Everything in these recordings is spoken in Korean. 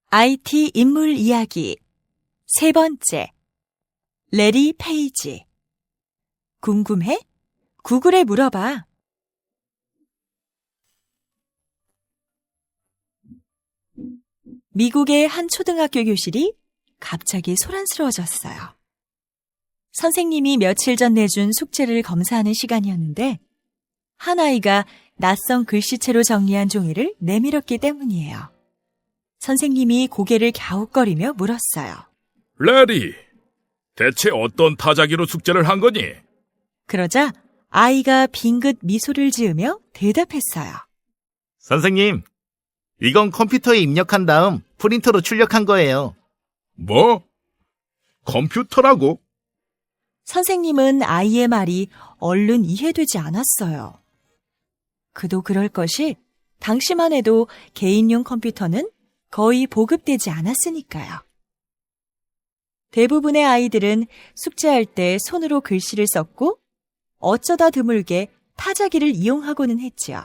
IT 인물 이야기 세 번째. 레리 페이지. 궁금해? 구글에 물어봐. 미국의 한 초등학교 교실이 갑자기 소란스러워졌어요. 선생님이 며칠 전 내준 숙제를 검사하는 시간이었는데 한 아이가 낯선 글씨체로 정리한 종이를 내밀었기 때문이에요. 선생님이 고개를 갸웃거리며 물었어요. 레리, 대체 어떤 타자기로 숙제를 한 거니? 그러자 아이가 빙긋 미소를 지으며 대답했어요. 선생님, 이건 컴퓨터에 입력한 다음 프린터로 출력한 거예요. 뭐? 컴퓨터라고? 선생님은 아이의 말이 얼른 이해되지 않았어요. 그도 그럴 것이 당시만 해도 개인용 컴퓨터는 거의 보급되지 않았으니까요. 대부분의 아이들은 숙제할 때 손으로 글씨를 썼고 어쩌다 드물게 타자기를 이용하고는 했지요.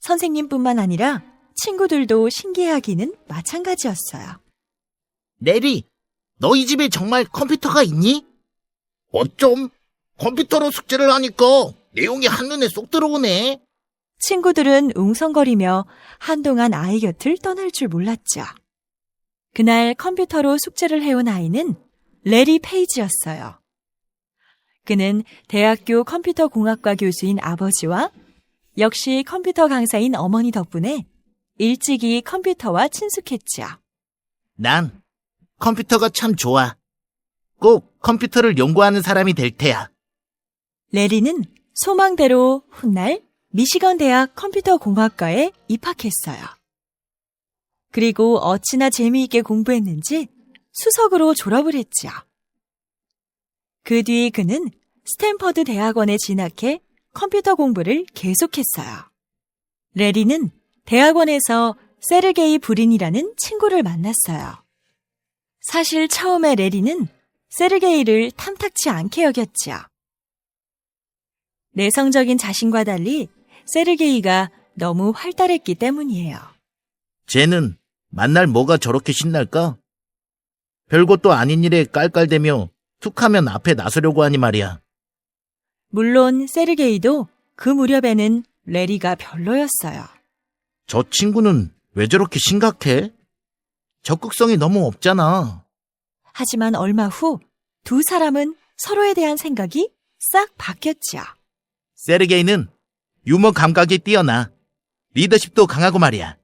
선생님뿐만 아니라 친구들도 신기해하기는 마찬가지였어요. 레리, 너희 집에 정말 컴퓨터가 있니? 어쩜? 컴퓨터로 숙제를 하니까 내용이 한눈에 쏙 들어오네. 친구들은 웅성거리며 한동안 아이 곁을 떠날 줄 몰랐죠. 그날 컴퓨터로 숙제를 해온 아이는 레리 페이지였어요. 그는 대학교 컴퓨터공학과 교수인 아버지와 역시 컴퓨터 강사인 어머니 덕분에 일찍이 컴퓨터와 친숙했죠. 난 컴퓨터가 참 좋아. 꼭 컴퓨터를 연구하는 사람이 될 테야. 레리는 소망대로 훗날 미시건 대학 컴퓨터공학과에 입학했어요. 그리고 어찌나 재미있게 공부했는지 수석으로 졸업을 했죠. 그 뒤 그는 스탠퍼드 대학원에 진학해 컴퓨터 공부를 계속했어요. 레리는 대학원에서 세르게이 브린이라는 친구를 만났어요. 사실 처음에 레리는 세르게이를 탐탁치 않게 여겼죠. 내성적인 자신과 달리 세르게이가 너무 활달했기 때문이에요. 쟤는 만날 뭐가 저렇게 신날까? 별것도 아닌 일에 깔깔대며 툭하면 앞에 나서려고 하니 말이야. 물론 세르게이도 그 무렵에는 레리가 별로였어요. 저 친구는 왜 저렇게 심각해? 적극성이 너무 없잖아. 하지만 얼마 후 두 사람은 서로에 대한 생각이 싹 바뀌었죠. 세르게이는 유머 감각이 뛰어나. 리더십도 강하고 말이야.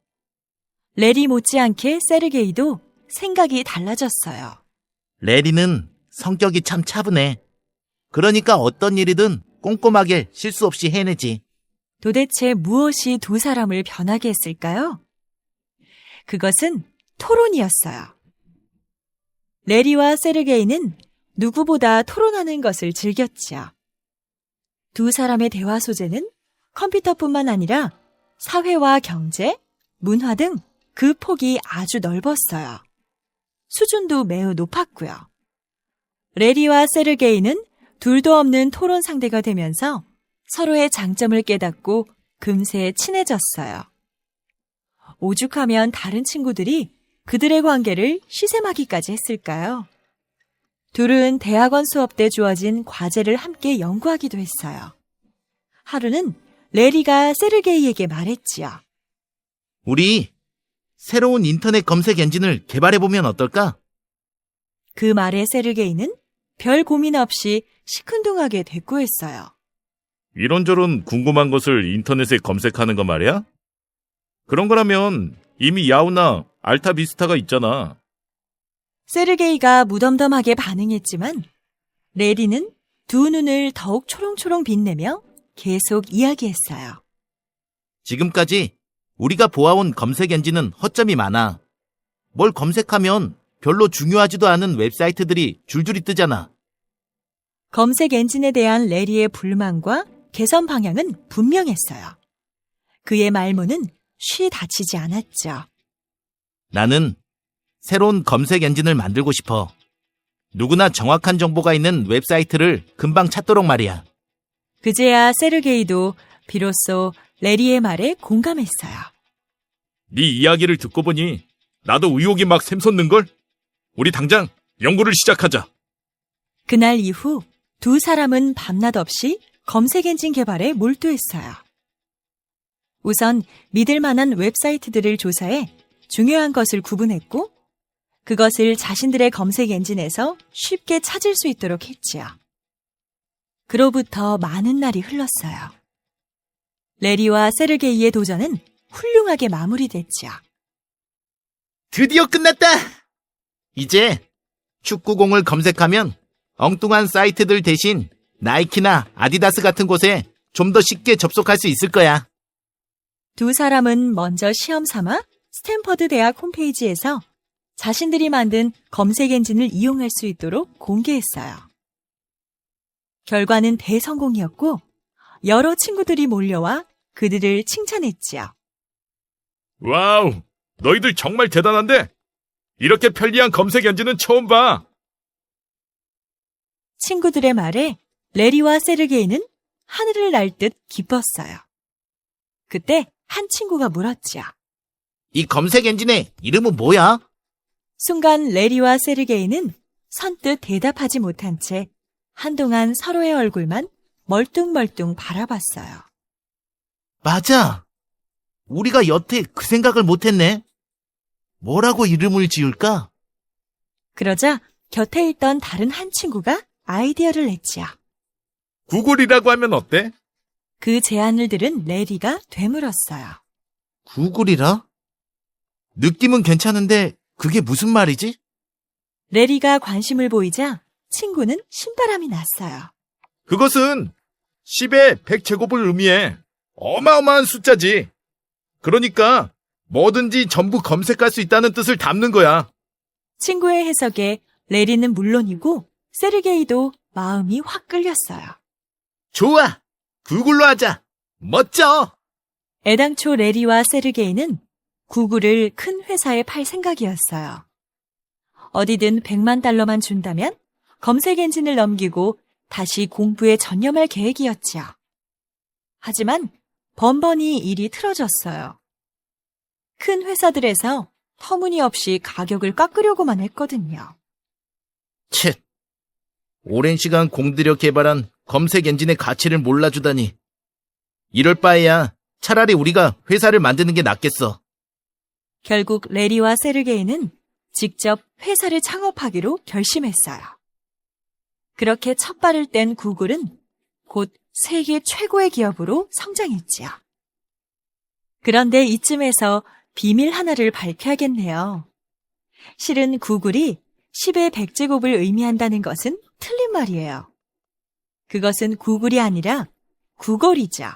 레리 못지않게 세르게이도 생각이 달라졌어요. 레리는 성격이 참 차분해. 그러니까 어떤 일이든 꼼꼼하게 실수 없이 해내지. 도대체 무엇이 두 사람을 변하게 했을까요? 그것은 토론이었어요. 레리와 세르게이는 누구보다 토론하는 것을 즐겼죠. 두 사람의 대화 소재는 컴퓨터뿐만 아니라 사회와 경제, 문화 등 그 폭이 아주 넓었어요. 수준도 매우 높았고요. 레리와 세르게이는 둘도 없는 토론 상대가 되면서 서로의 장점을 깨닫고 금세 친해졌어요. 오죽하면 다른 친구들이 그들의 관계를 시샘하기까지 했을까요? 둘은 대학원 수업 때 주어진 과제를 함께 연구하기도 했어요. 하루는 레리가 세르게이에게 말했지요. 우리 새로운 인터넷 검색 엔진을 개발해보면 어떨까? 그 말에 세르게이는 별 고민 없이 시큰둥하게 대꾸했어요. 이런저런 궁금한 것을 인터넷에 검색하는 거 말이야? 그런 거라면 이미 야후나 알타비스타가 있잖아. 세르게이가 무덤덤하게 반응했지만 레리는 두 눈을 더욱 초롱초롱 빛내며 계속 이야기했어요. 지금까지 우리가 보아온 검색 엔진은 허점이 많아. 뭘 검색하면 별로 중요하지도 않은 웹사이트들이 줄줄이 뜨잖아. 검색 엔진에 대한 레리의 불만과 개선 방향은 분명했어요. 그의 말문은 쉬 닫히지 않았죠. 나는 새로운 검색 엔진을 만들고 싶어. 누구나 정확한 정보가 있는 웹사이트를 금방 찾도록 말이야. 그제야 세르게이도 비로소 레리의 말에 공감했어요. 네 이야기를 듣고 보니 나도 의욕이 막 샘솟는걸? 우리 당장 연구를 시작하자. 그날 이후 두 사람은 밤낮 없이 검색 엔진 개발에 몰두했어요. 우선 믿을 만한 웹사이트들을 조사해 중요한 것을 구분했고 그것을 자신들의 검색 엔진에서 쉽게 찾을 수 있도록 했지요. 그로부터 많은 날이 흘렀어요. 레리와 세르게이의 도전은 훌륭하게 마무리됐지요. 드디어 끝났다! 이제 축구공을 검색하면 엉뚱한 사이트들 대신 나이키나 아디다스 같은 곳에 좀 더 쉽게 접속할 수 있을 거야. 두 사람은 먼저 시험 삼아 스탠퍼드 대학 홈페이지에서 자신들이 만든 검색 엔진을 이용할 수 있도록 공개했어요. 결과는 대성공이었고 여러 친구들이 몰려와 그들을 칭찬했지요. 와우, 너희들 정말 대단한데? 이렇게 편리한 검색 엔진은 처음 봐. 친구들의 말에 레리와 세르게이는 하늘을 날 듯 기뻤어요. 그때 한 친구가 물었지요. 이 검색 엔진의 이름은 뭐야? 순간 레리와 세르게이는 선뜻 대답하지 못한 채 한동안 서로의 얼굴만 멀뚱멀뚱 바라봤어요. 맞아. 우리가 여태 그 생각을 못했네. 뭐라고 이름을 지을까? 그러자 곁에 있던 다른 한 친구가 아이디어를 냈지요. 구글이라고 하면 어때? 그 제안을 들은 레리가 되물었어요. 구글이라? 느낌은 괜찮은데 그게 무슨 말이지? 레리가 관심을 보이자 친구는 신바람이 났어요. 그것은 10의 100제곱을 의미해. 어마어마한 숫자지. 그러니까 뭐든지 전부 검색할 수 있다는 뜻을 담는 거야. 친구의 해석에 레리는 물론이고 세르게이도 마음이 확 끌렸어요. 좋아. 구글로 하자. 멋져. 애당초 레리와 세르게이는 구글을 큰 회사에 팔 생각이었어요. 어디든 100만 달러만 준다면 검색 엔진을 넘기고 다시 공부에 전념할 계획이었지요. 하지만 번번이 일이 틀어졌어요. 큰 회사들에서 터무니없이 가격을 깎으려고만 했거든요. 쳇. 오랜 시간 공들여 개발한 검색 엔진의 가치를 몰라주다니. 이럴 바에야 차라리 우리가 회사를 만드는 게 낫겠어. 결국 레리와 세르게이는 직접 회사를 창업하기로 결심했어요. 그렇게 첫 발을 뗀 구글은 곧 세계 최고의 기업으로 성장했지요. 그런데 이쯤에서 비밀 하나를 밝혀야겠네요. 실은 구글이 10의 100제곱을 의미한다는 것은 틀린 말이에요. 그것은 구글이 아니라 구걸이죠.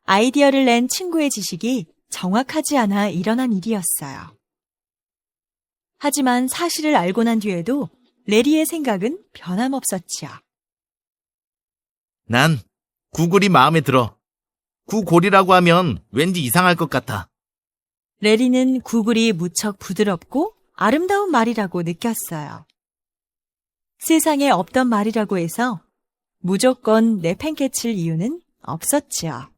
아이디어를 낸 친구의 지식이 정확하지 않아 일어난 일이었어요. 하지만 사실을 알고 난 뒤에도 레리의 생각은 변함없었지요. 난 구글이 마음에 들어. 구골이라고 하면 왠지 이상할 것 같아. 레리는 구글이 무척 부드럽고 아름다운 말이라고 느꼈어요. 세상에 없던 말이라고 해서 무조건 내팽개칠 이유는 없었지요.